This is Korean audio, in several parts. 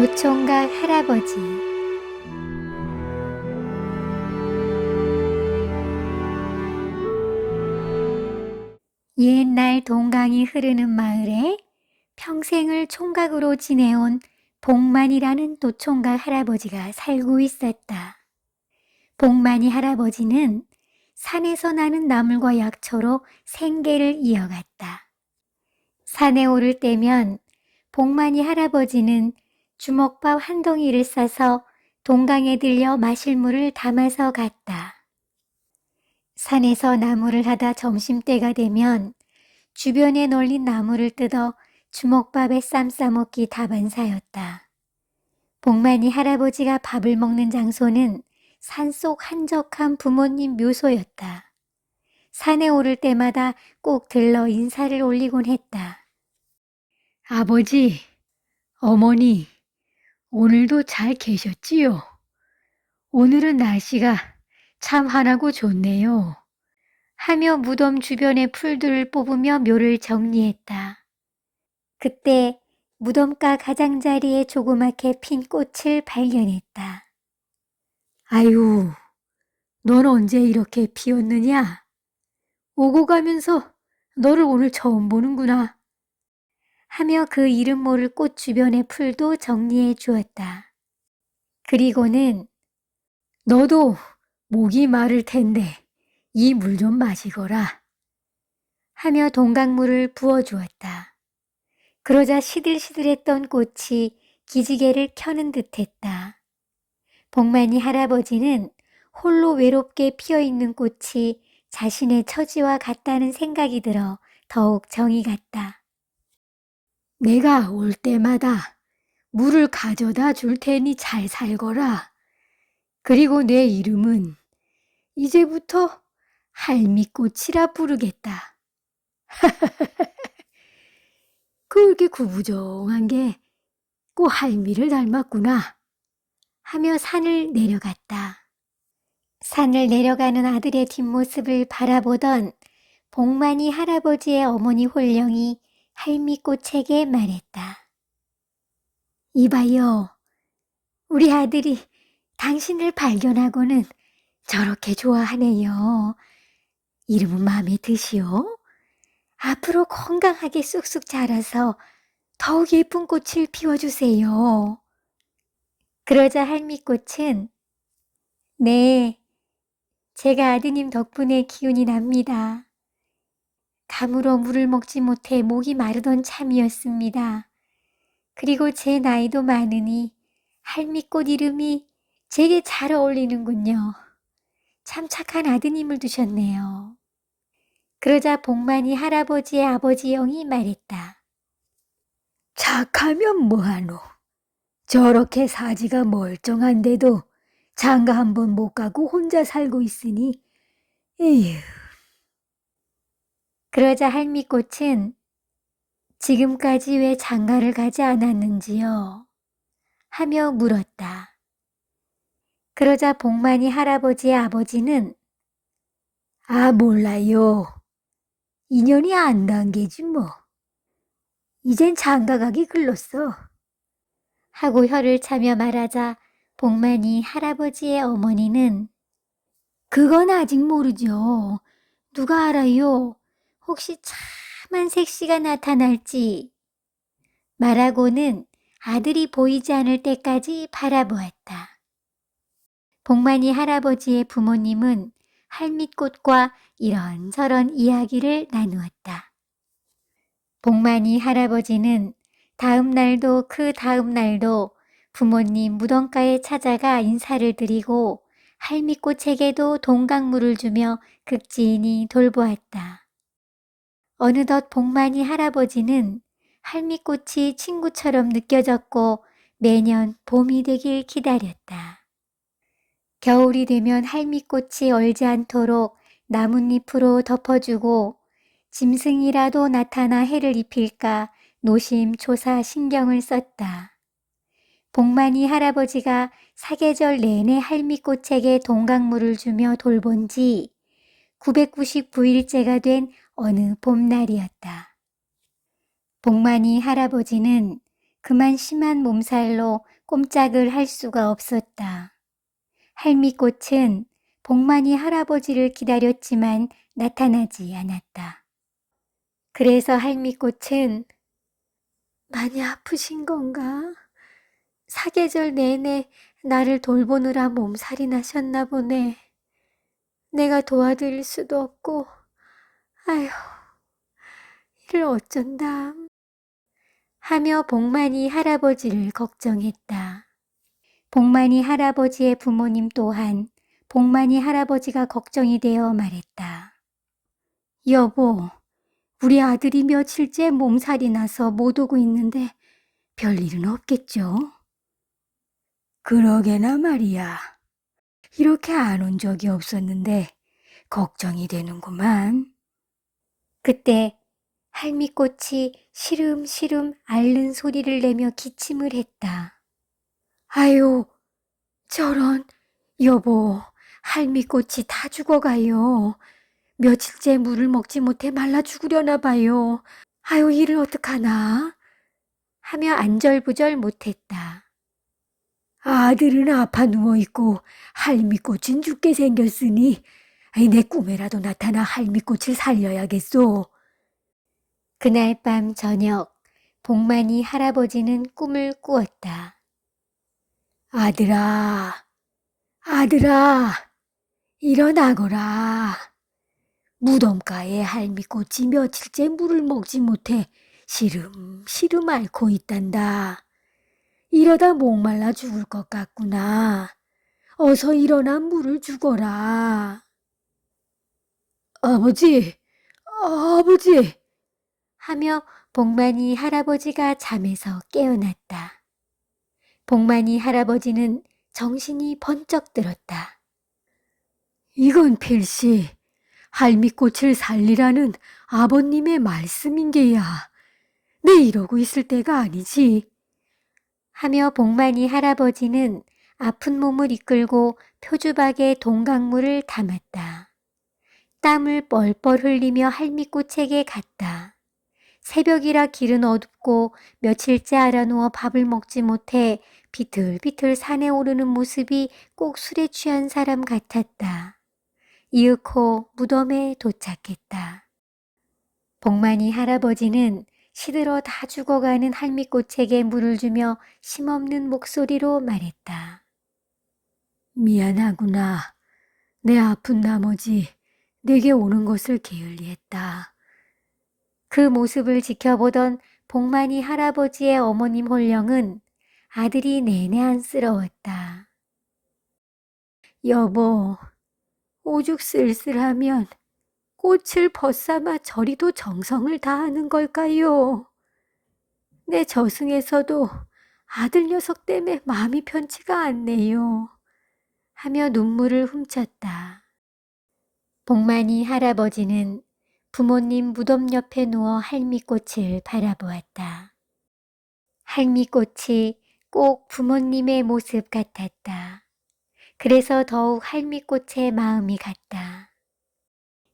노총각 할아버지. 옛날 동강이 흐르는 마을에 평생을 총각으로 지내온 복만이라는 노총각 할아버지가 살고 있었다. 복만이 할아버지는 산에서 나는 나물과 약초로 생계를 이어갔다. 산에 오를 때면 복만이 할아버지는 주먹밥 한 덩이를 싸서 동강에 들려 마실 물을 담아서 갔다. 산에서 나무를 하다 점심때가 되면 주변에 널린 나무를 뜯어 주먹밥에 쌈 싸먹기 다반사였다. 복만이 할아버지가 밥을 먹는 장소는 산속 한적한 부모님 묘소였다. 산에 오를 때마다 꼭 들러 인사를 올리곤 했다. 아버지, 어머니, 오늘도 잘 계셨지요? 오늘은 날씨가 참 환하고 좋네요. 하며 무덤 주변의 풀들을 뽑으며 묘를 정리했다. 그때 무덤가 가장자리에 조그맣게 핀 꽃을 발견했다. 아유, 넌 언제 이렇게 피었느냐? 오고 가면서 너를 오늘 처음 보는구나. 하며 그 이름 모를 꽃 주변의 풀도 정리해 주었다. 그리고는 너도 목이 마를 텐데 이 물 좀 마시거라. 하며 동강물을 부어주었다. 그러자 시들시들했던 꽃이 기지개를 켜는 듯했다. 복만이 할아버지는 홀로 외롭게 피어있는 꽃이 자신의 처지와 같다는 생각이 들어 더욱 정이 갔다. 내가 올 때마다 물을 가져다 줄 테니 잘 살거라. 그리고 내 이름은 이제부터 할미꽃이라 부르겠다. 그렇게 구부정한 게 꼭 할미를 닮았구나. 하며 산을 내려갔다. 산을 내려가는 아들의 뒷모습을 바라보던 복만이 할아버지의 어머니 홀령이 할미꽃에게 말했다. 이봐요. 우리 아들이 당신을 발견하고는 저렇게 좋아하네요. 이름은 마음에 드시오? 앞으로 건강하게 쑥쑥 자라서 더욱 예쁜 꽃을 피워주세요. 그러자 할미꽃은 네, 제가 아드님 덕분에 기운이 납니다. 감으로 물을 먹지 못해 목이 마르던 참이었습니다. 그리고 제 나이도 많으니 할미꽃 이름이 제게 잘 어울리는군요. 참 착한 아드님을 두셨네요. 그러자 복만이 할아버지의 아버지 영이 말했다. 착하면 뭐하노? 저렇게 사지가 멀쩡한데도 장가 한 번 못 가고 혼자 살고 있으니 에휴. 그러자 할미꽃은 지금까지 왜 장가를 가지 않았는지요? 하며 물었다. 그러자 복만이 할아버지의 아버지는 몰라요. 인연이 안 단계지 뭐. 이젠 장가 가기 글렀어. 하고 혀를 차며 말하자 복만이 할아버지의 어머니는 그건 아직 모르죠. 누가 알아요? 혹시 참한 색시가 나타날지. 말하고는 아들이 보이지 않을 때까지 바라보았다. 복만이 할아버지의 부모님은 할미꽃과 이런저런 이야기를 나누었다. 복만이 할아버지는 다음 날도 그 다음 날도 부모님 무덤가에 찾아가 인사를 드리고 할미꽃에게도 동강물을 주며 극진히 돌보았다. 어느덧 복만이 할아버지는 할미꽃이 친구처럼 느껴졌고 매년 봄이 되길 기다렸다. 겨울이 되면 할미꽃이 얼지 않도록 나뭇잎으로 덮어주고 짐승이라도 나타나 해를 입힐까 노심초사 신경을 썼다. 복만이 할아버지가 사계절 내내 할미꽃에게 동강물을 주며 돌본 지 999일째가 된 어느 봄날이었다. 복만이 할아버지는 그만 심한 몸살로 꼼짝을 할 수가 없었다. 할미꽃은 복만이 할아버지를 기다렸지만 나타나지 않았다. 그래서 할미꽃은 많이 아프신 건가? 사계절 내내 나를 돌보느라 몸살이 나셨나 보네. 내가 도와드릴 수도 없고, 아휴, 이를 어쩐다. 하며 복만이 할아버지를 걱정했다. 복만이 할아버지의 부모님 또한 복만이 할아버지가 걱정이 되어 말했다. 여보, 우리 아들이 며칠째 몸살이 나서 못 오고 있는데 별일은 없겠죠? 그러게나 말이야. 이렇게 안 온 적이 없었는데 걱정이 되는구만. 그때 할미꽃이 시름시름 앓는 소리를 내며 기침을 했다. 아유, 저런, 여보, 할미꽃이 다 죽어가요. 며칠째 물을 먹지 못해 말라 죽으려나 봐요. 아유, 이를 어떡하나? 하며 안절부절 못했다. 아들은 아파 누워있고 할미꽃은 죽게 생겼으니 내 꿈에라도 나타나 할미꽃을 살려야겠소. 그날 밤 저녁 복만이 할아버지는 꿈을 꾸었다. 아들아, 아들아, 일어나거라. 무덤가에 할미꽃이 며칠째 물을 먹지 못해 시름시름 앓고 있단다. 이러다 목말라 죽을 것 같구나. 어서 일어나 물을 주거라. 아버지, 아버지! 하며 복만이 할아버지가 잠에서 깨어났다. 복만이 할아버지는 정신이 번쩍 들었다. 이건 필시 할미꽃을 살리라는 아버님의 말씀인 게야. 내 이러고 있을 때가 아니지. 하며 복만이 할아버지는 아픈 몸을 이끌고 표주박에 동강물을 담았다. 땀을 뻘뻘 흘리며 할미꽃에게 갔다. 새벽이라 길은 어둡고 며칠째 알아누워 밥을 먹지 못해 비틀비틀 산에 오르는 모습이 꼭 술에 취한 사람 같았다. 이윽고 무덤에 도착했다. 복만이 할아버지는 시들어 다 죽어가는 할미꽃에게 물을 주며 힘없는 목소리로 말했다. 미안하구나. 내 아픈 나머지 내게 오는 것을 게을리했다. 그 모습을 지켜보던 복만이 할아버지의 어머님 홀령은 아들이 내내 안쓰러웠다. 여보, 오죽 쓸쓸하면 꽃을 벗삼아 저리도 정성을 다하는 걸까요? 내 저승에서도 아들 녀석 때문에 마음이 편치가 않네요. 하며 눈물을 훔쳤다. 복만이 할아버지는 부모님 무덤 옆에 누워 할미꽃을 바라보았다. 할미꽃이 꼭 부모님의 모습 같았다. 그래서 더욱 할미꽃의 마음이 갔다.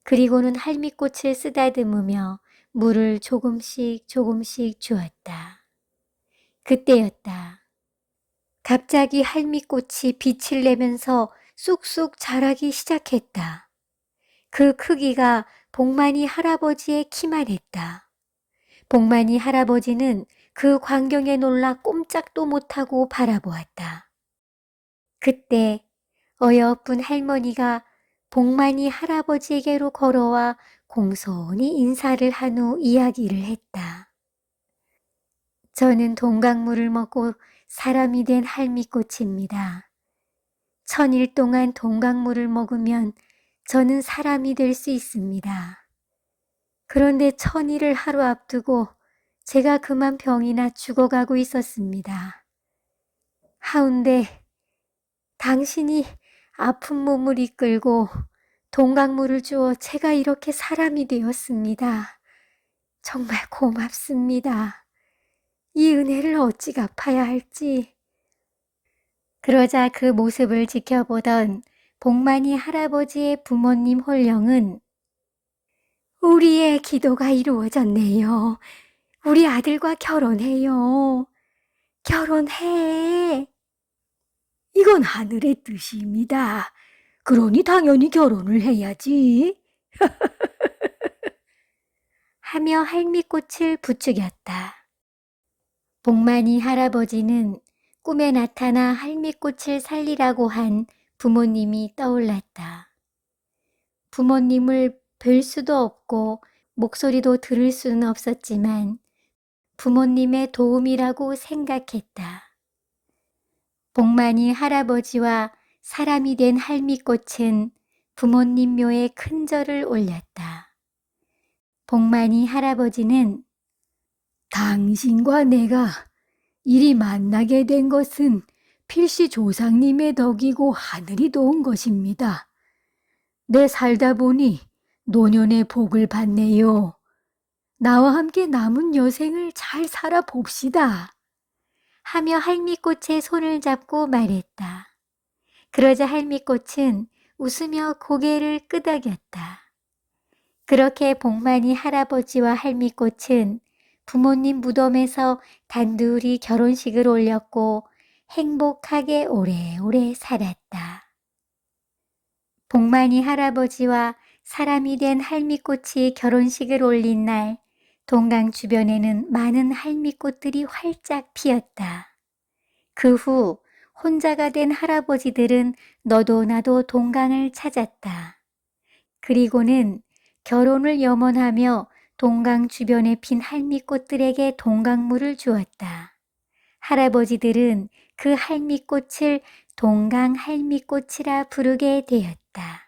그리고는 할미꽃을 쓰다듬으며 물을 조금씩 조금씩 주었다. 그때였다. 갑자기 할미꽃이 빛을 내면서 쑥쑥 자라기 시작했다. 그 크기가 복만이 할아버지의 키만 했다. 복만이 할아버지는 그 광경에 놀라 꼼짝도 못하고 바라보았다. 그때 어여쁜 할머니가 복만이 할아버지에게로 걸어와 공손히 인사를 한 후 이야기를 했다. 저는 동강물을 먹고 사람이 된 할미꽃입니다. 1000일 동안 동강물을 먹으면 저는 사람이 될 수 있습니다. 그런데 1000일을 하루 앞두고 제가 그만 병이 나 죽어가고 있었습니다. 하운데 당신이 아픈 몸을 이끌고 동강물을 주어 제가 이렇게 사람이 되었습니다. 정말 고맙습니다. 이 은혜를 어찌 갚아야 할지. 그러자 그 모습을 지켜보던 복만이 할아버지의 부모님 홀령은 우리의 기도가 이루어졌네요. 우리 아들과 결혼해요. 결혼해. 이건 하늘의 뜻입니다. 그러니 당연히 결혼을 해야지. 하며 할미꽃을 부추겼다. 복만이 할아버지는 꿈에 나타나 할미꽃을 살리라고 한 부모님이 떠올랐다. 부모님을 뵐 수도 없고 목소리도 들을 수는 없었지만 부모님의 도움이라고 생각했다. 복만이 할아버지와 사람이 된 할미꽃은 부모님 묘에 큰 절을 올렸다. 복만이 할아버지는 당신과 내가 이리 만나게 된 것은 필시 조상님의 덕이고 하늘이 도운 것입니다. 내 살다 보니 노년의 복을 받네요. 나와 함께 남은 여생을 잘 살아봅시다. 하며 할미꽃의 손을 잡고 말했다. 그러자 할미꽃은 웃으며 고개를 끄덕였다. 그렇게 복만이 할아버지와 할미꽃은 부모님 무덤에서 단둘이 결혼식을 올렸고 행복하게 오래오래 살았다. 복만이 할아버지와 사람이 된 할미꽃이 결혼식을 올린 날 동강 주변에는 많은 할미꽃들이 활짝 피었다. 그 후 혼자가 된 할아버지들은 너도 나도 동강을 찾았다. 그리고는 결혼을 염원하며 동강 주변에 핀 할미꽃들에게 동강물을 주었다. 할아버지들은 그 할미꽃을 동강 할미꽃이라 부르게 되었다.